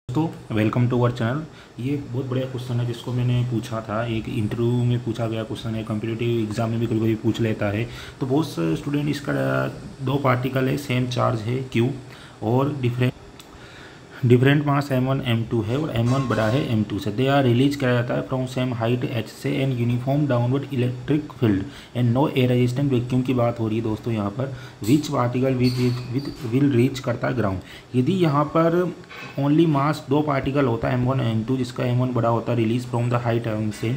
दोस्तों welcome to our channel. ये बहुत बढ़िया क्वेश्चन है जिसको मैंने पूछा था, एक इंटरव्यू में पूछा गया क्वेश्चन है, कॉम्पिटिटिव एग्जाम में भी कभी कभी पूछ लेता है। तो बहुत से स्टूडेंट इसका दो पार्टिकल है, सेम चार्ज है Q और डिफरेंट मास M1 M2 है और M1 बड़ा है M2 से। दे आर रिलीज किया जाता है फ्रॉम सेम हाइट H से and uniform downward electric field and no air resistant vacuum की बात हो रही है दोस्तों यहाँ पर। विच पार्टिकल विल रीच करता है ग्राउंड। यदि यहाँ पर ओनली मास दो पार्टिकल होता है M1 M2, जिसका M1 बड़ा होता है release from the height M से,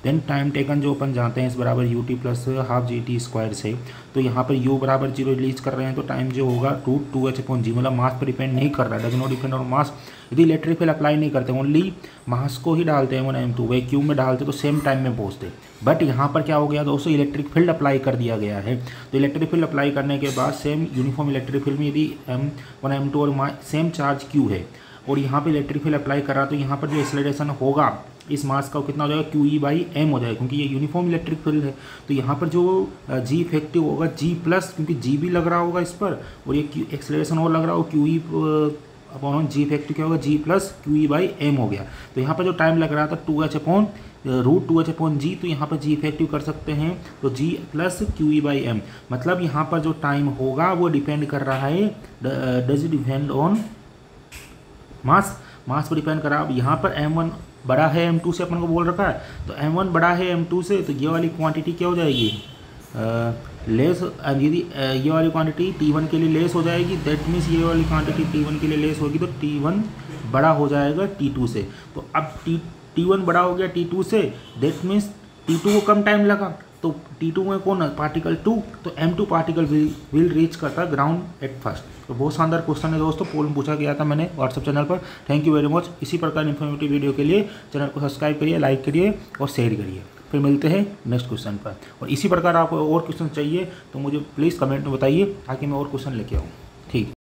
देन टाइम टेकन जो अपन जानते हैं इस बराबर UT plus half GT square से। तो यहाँ पर U बराबर 0 रिलीज कर रहे हैं तो टाइम जो होगा 2h/g, मतलब मास पर डिपेंड नहीं कर रहा है, डज नॉट डिपेंड ऑन मास। यदि इलेक्ट्रिक फील्ड अप्लाई नहीं करते, ओनली मास को ही डालते हैं M1 M2, वैक्यूम में डालते तो सेम टाइम में पहुँचते। बट यहाँ पर क्या हो गया दोस्तों, इलेक्ट्रिक फील्ड अप्लाई कर दिया गया है। तो इलेक्ट्रिक फील्ड अप्लाई करने के बाद सेम यूनिफॉर्म इलेक्ट्रिक फील्ड में यदि M1 M2 और सेम चार्ज Q है और यहाँ पे इलेक्ट्रिक फील्ड अप्लाई कर रहा, तो यहाँ पर जो एक्सेलरेशन होगा इस मास का कितना हो जाएगा, QE/m हो जाएगा, क्योंकि ये यूनिफॉर्म इलेक्ट्रिक फील्ड है। तो यहाँ पर जो G इफेक्टिव होगा G प्लस, क्योंकि G भी लग रहा होगा इस पर और ये एक्सेलरेशन और लग रहा होगा, QE/G इफेक्टिव क्या होगा, G प्लस QE/m हो गया। तो यहाँ पर जो टाइम लग रहा था 2h/√2h/g, तो यहाँ पर G इफेक्टिव कर सकते हैं तो G प्लस QE/m, मतलब यहाँ पर जो टाइम होगा वो डिपेंड कर रहा है, डज डिपेंड ऑन मास पर डिपेंड कर रहा है। अब यहाँ पर M1 बड़ा है M2 से अपन को बोल रखा है, तो M1 बड़ा है M2 से, तो ये वाली क्वांटिटी क्या हो जाएगी, लेस। यदि ये वाली क्वांटिटी T1 के लिए लेस हो जाएगी, दैट मीन्स ये वाली क्वांटिटी T1 के लिए लेस होगी, तो T1 बड़ा हो जाएगा T2 से। तो अब T1 बड़ा हो गया T2 से, दैट मीन्स T2 को कम टाइम लगा, तो T2 में कौन है, पार्टिकल 2, तो M2 पार्टिकल विल रीच करता ग्राउंड एट फर्स्ट। तो बहुत शानदार क्वेश्चन है दोस्तों, पोल में पूछा गया था मैंने व्हाट्सएप चैनल पर। Thank you very much. इसी प्रकार इन्फॉर्मेटिव वीडियो के लिए चैनल को सब्सक्राइब करिए, लाइक करिए और शेयर करिए। फिर मिलते हैं नेक्स्ट क्वेश्चन पर। और इसी प्रकार आपको और क्वेश्चन चाहिए तो मुझे प्लीज़ कमेंट में बताइए ताकि मैं और क्वेश्चन लेके आऊँ। ठीक है।